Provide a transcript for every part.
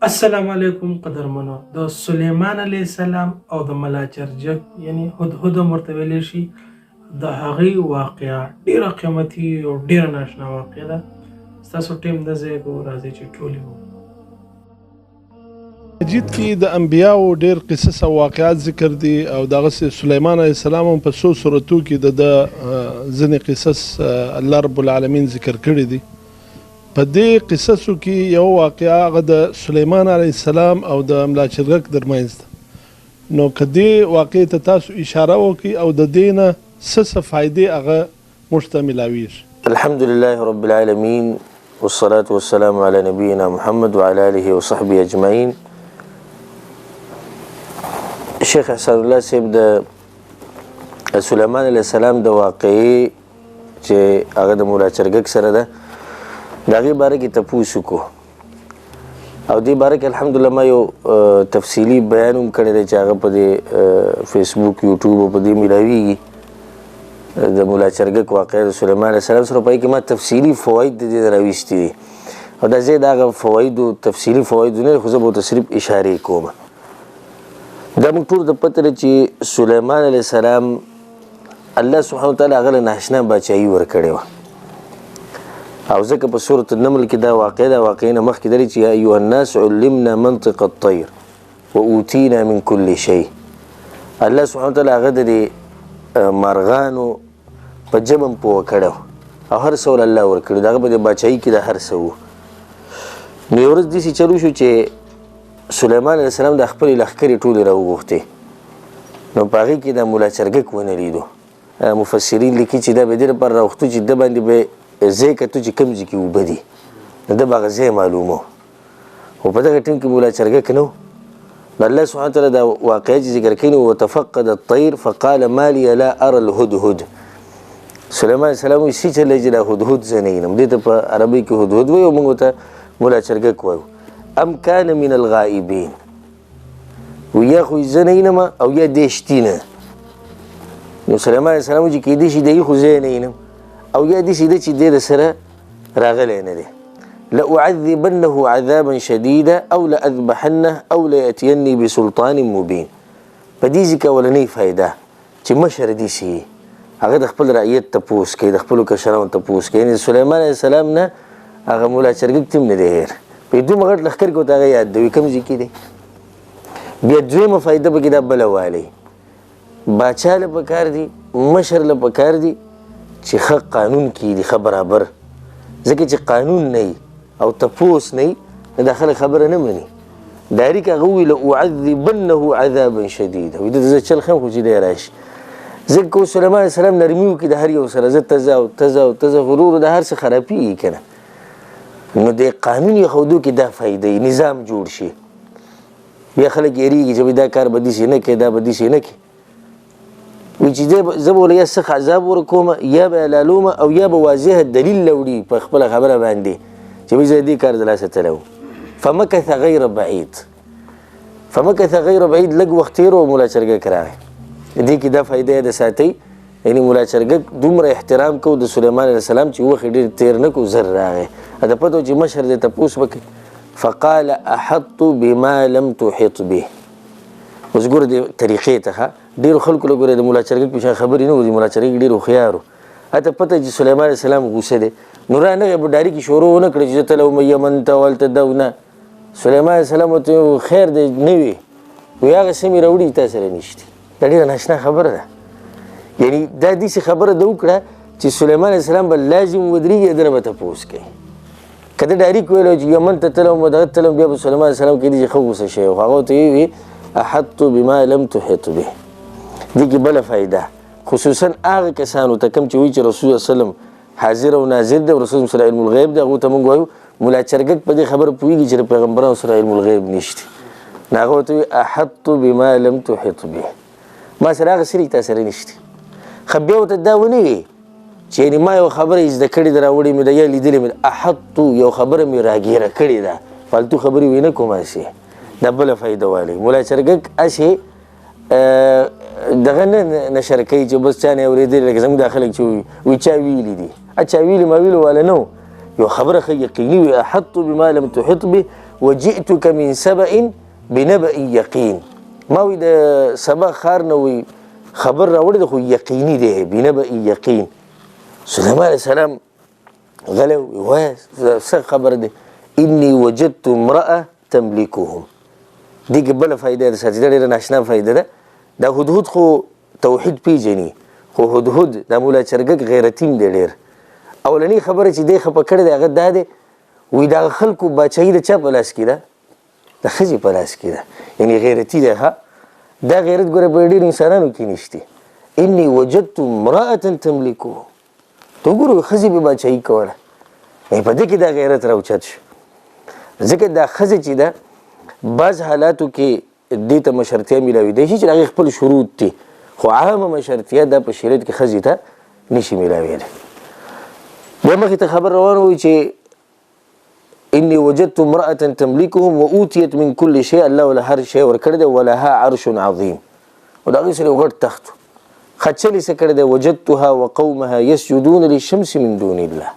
السلام علیکم قدرمنو د سلیمان علیه السلام او د ملا چرجک یعنی هدهد هم ورته ویلی شي د هغې واقعه ډیره قیمتي او ډیره ناشنا واقعه ده. ستاسو ټیم د ځای راځي چې ټولې مجید کې د انبیاو ډیر قصص او واقعات ذکر دي او دغه سلیمان علیه السلام هم په څو صورتو کې د ځینې قصص الله رب العالمین ذکر کړي دي. په دې قصصو کې یو واقعه هغه د سلیمان علیه السلام او د ملا چرګک ترمنځ ده. نو که دې واقعې ته تاسو اشاره وکړئ او د دې نه څه فایدې هغه موږ ته میلاویږي. الحمد لله رب العالمين والصلاة والسلام على نبينا محمد وعلى آله وصحبه أجمعين. شیخ احسان الله صاحب د سلیمان علیه السلام د واقعې چې هغه د ملا چرګک سره ده د هغې باره کې تپوس وکړو او دې باره کې الحمدلله ما یو تفصیلي بیان هم کړی دی چې هغه په دې فیسبوک یوټیوب او په دې میلاویږي د ملا چرګک واقعه د سلیمان علیه السلام سره. په هغې کې ما تفصیلي فواید د دې راویستي دي او دا زه د هغه فوایدو تفصیلي فوایدو نه خو زه به ورته صرف اشارې کوم. دا موږ ټولو ته پته ده چې سلیمان علیه السلام الله سبحانه وتعالی هغه له ناشنا باچایي ورکړې وه او ځکه په سورة النمل کې دا واقع ده. واقعې نه مخکې دلې چې یا ایها الناس علمنا منطق الطیر واوتینا من کل شی. الله سبحانه وتعالی هغه د دې مارغانو په جبم پوه کړی او هر څه الله ورکړي د هغه په دې باچایي کې دا هر څه وو. نو یو ورځ داسې چلو شو چې سلیمان علیه السلام د خپلې لښکرې ټولې راوغوښتې نو په هغې کې د ملا چرګک ونه لیدو. مفسرین لیکي چې دا به دې لپاره راوغوښتو چې ده باندې به ځای کتو چې کوم ځای کې اوبه دي نو ده به هغه ځای معلومو خو په دغه ټیم کې مولا چرګک نه و. نو الله سبحانه وتعالی دا واقعه چې ذکر کوي نو وتفقد الطير فقال ما لي لا ارى الهدهد. سلیمان علیه السلام وایي څه چلی چې دا هدهد زه نه وینم. دې ته په عربۍ کې هدهد وایي او موږ ته مولا چرګک وایو. ام کان من الغائبین و یا خو زه نه وینم او یا دی شتي نه. نو سلیمان علیه السلام وایي چې کیدای شي دی خو زه نه وینم او یا داسې ده چې دی د سره راغلی نه دی. لأعذبنه عذابا شديدا او لأذبحنه او ليأتيني بسلطان مبين. په دې ځکه اولنۍ فایده چې مشر داسې هغه د خپل رعیت تپوس کوي د خپلو کشرانو تپوس کوي. یعنې سلیمان علیه السلام نه هغه مولا چرګک ته هم نه دی هیر په دومره غټ لښکر کې ورته هغه یاد دی کوم ځای کې دی. بیا دویمه فایده پکې دا بله والی باچا له پکار دي مشر له پکار دي چې ښه قانون کې دي ښه برابر ځکه چې قانون نه او تپوس نه نو دا خلک خبره نه مني. ډایرک هغه ووایي لأعذبنه عذابا شدیدا وایي دلته زه چل خیم خو چې دی راشي ځکه که سلیمان علیه السلام نرمي وکړي د هر یو سره زه ته ځه او ته ځه او ته ځه ورورو د هر څه خرابېږي که نه نو د قانون ایښودو کې دا فایده نظام جوړ شي. بیا خلک یېرېږي چې دا کار به داسې نه کوي دا به داسې نه کوي وی چې زه به ورله یا سخت عذاب ورکوم یا به حلالوم او یا به واضح دلیل لوړي په خپله خبره باندې چې وایي زه دې کار د لاسه تلی وم. فمکث غیر بعید لږ وخت تېر و مولا چرګک راغی. دې کې دا فایده یې د ساتئ یعنې مولا چرګک دومره احترام کو د سلیمان علیه السلام چې وخت ډېر تېر نه کو زر راغی د پته و چې مشر دې تپوس وکړي. فقال احط بما لم تحط به. اوس ګوره دې طریقې ته ډېرو خلکو له ګوره د مولا چرګک په شان خبرې نه وځي. مولا چرګک ډېر هوښیار و هته پته چې سلیمان علیه السلام غوسه دی نو رانغی په ډاري کې شروع ونه کړي چې زه تلی وم یمن ته هلته ده نه. سلیمان علیه السلام ورته خیر دی نه وي وایي هغه څه مې راوړي تا سره نشته. دا ډېره ناشنا خبره ده یعنې دا داسې خبره ده وکړه چې سلیمان علیه السلام به لازم ودرېږي دنه به تپوس کوي. که ده ډایرک ویلی چې یمن ته تلم و دغه تلم بیا به سلیمان علیه السلام کېدای چې ښه غوسه شوی خو هغه ورته ویې احط بما لم تحط به. دې کې بله فایده خصوصا هغه کسانو ته کوم چې وایي چې رسول الله وسلم حاضر او ناظر دی او رسول سره علم الغیب دی هغو ته موږ وایو مولا چرګک په دې خبره پوهېږي چې د پیغمبرانو سره علم الغیب نشته نو هغه ورته وایي احط بما لم تحط به. ما سره هغه څه تا سره نشته. خو بیا ورته دا ونه وي چې یعنې ما یو خبره زده کړې ده راوړې مې ده یا لیدلې مې ده احط یو خبره مې راګیره کړې ده فالتو خبرې وی نه کوم هسې دا بله فایده والی. مولا چرګک هسې دغه نه نشر کوي چې بس چا نه اورېدلې لکه زموږ دا خلک چې وایي چا ویلي دي چا ویلي ما ویلو والا نه یو خبره ښه یقیني وي احط بما لم تحط به وجئتك من سبأ بنبأ یقین. ما وی د سبا ښار نه وی خبر راوړی دی خو یقیني دی بنبأ یقین. سلیمان علیه السلام غلی وایه څه خبره دی؟ انی وجدت امرأة تملکهم. دې کې بله فایده ده ساتي، دا ډېره ناشنا فایده ده. دا هدهد خو توحید پیژني، خو هدهد دا مولا چرګک غیرتیم دی ډېر. اولنۍ خبره چې دی خفه کړې دی هغه دا دی وی دغه خلکو باچایي د چا په لاس کې ده؟ د ښځې په لاس کې ده، یعنې غیرتي دی. ښه دا غیرت ګوره په ډېرو انسانانو کې نشته. انی وجدت امرأة تملکهم. ته وګوره ښځې به باچایي کوله، په دې کې دا غیرت راوچت شو. ځکه دا ښځه چې ده بعض حالاتو کې دې ته مشرتیا میلاویدی شي چې د هغې خپل شروط دي، خو عامه مشرتیا دا په شریعت کې ښځې ته نشي میلاویدی. بیا مخې ته خبر روان وي چې انی وجدت امرأة تملکهم واوتیت من کل شی، الله ولا هر شی ورکړی دی، ولها عرش عظیم، او د هغې سره یو غټ تخت خچلې څه کړی دی، وجدتها وقومها یسجدون للشمس من دون الله.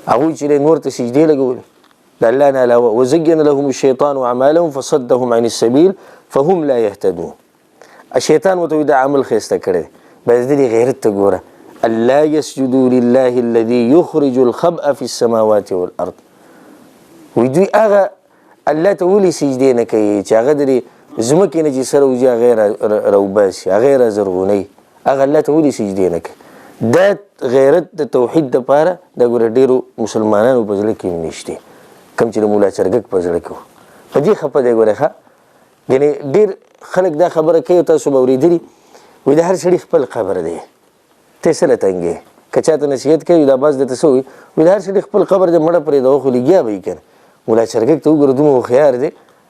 هغوی چې نور ته سجدې لګولې د الله نه علاوه. وزین لهم الشیطان اعمالهم فصدهم عن السبیل فهم لا یهتدون. شیطان ورته دا عمل ښایسته کړی دی. بس دې غیرت ته ګوره، الا یسجدوا لله الذي یخرج الخبأ في السماوات والارض. وی دوی هغه الله ته ولې سجدې نه کوي چې هغه د ځمکې نه چې سره وځي هغه یې راوباسي، هغه یې رازرغونوي، هغه الله ته ولې سجدې نه کوي؟ دا غیرت د توحید دپاره دا ګوره ډېرو مسلمانانو په زړه کې هم نشته، کوم چې د مولا چرګک په زړه کې و. په دې خفه دی ګوره. ښه یعنې ډېر خلک دا خبره کوي، تاسو به اورېدلي وایي د هر سړي خپل قبر دی، ته څه له تنګې که چاته نصیحت کوي دا باز درته څه وایي د هر سړي خپل قبر دی، مړه پرېږده خو لګیا به یې که نه. مولا چرګک ته وګوره دومره هوښیار دی،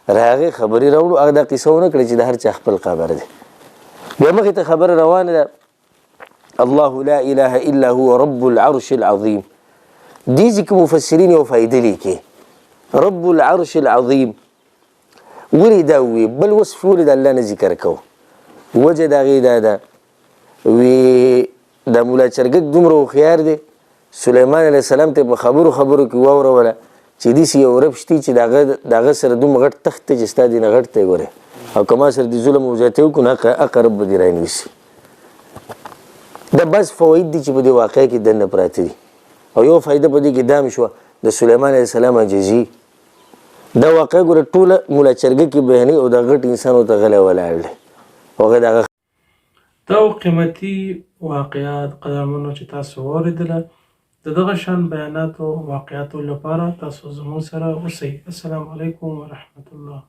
راغې خبرې راوړو، هغه دا قصه ونه کړې چې د هر چا خپل قبر دی. بیا مخې ته خبره روانه ده الله لا اله الا هو رب العرش العظیم. دې ځکه مفسرین یو فایده لیکي رب العرش العظیم ولې دا ووي، بل وصف ولې د الله نه ذکر کوو؟ وجه د هغې دا ده وی دا مولا چرګک دومره هوښیار دی، سلیمان علیه السلام ته په خبرو کې واوروله چې داسې یو رب شتي چې د هغه سره دومره غټ تخت دی چې ستا دې نه غټ دی ګورې، او که ما سره د ظلم او زیاتۍ وکړو نو هغه رب به دې رانیسي. دا بس فواید دي چې په دې واقعه کې دننه پراته دي. او یو فایده په دې کې دا هم شوه د سلیمان علیه السلام عاجزي. دا واقعه ګوره ټوله مولا چرګکې بیانوي او دا غټ انسان ورته غلی ولاړ دی. هغه د هغه دا قیمتي واقعات قدرمنو چې تاسو واورېدله، د دغه شان بیاناتو واقعاتو لپاره تاسو زموږ سره اوسئ. السلام علیکم ورحمة الله.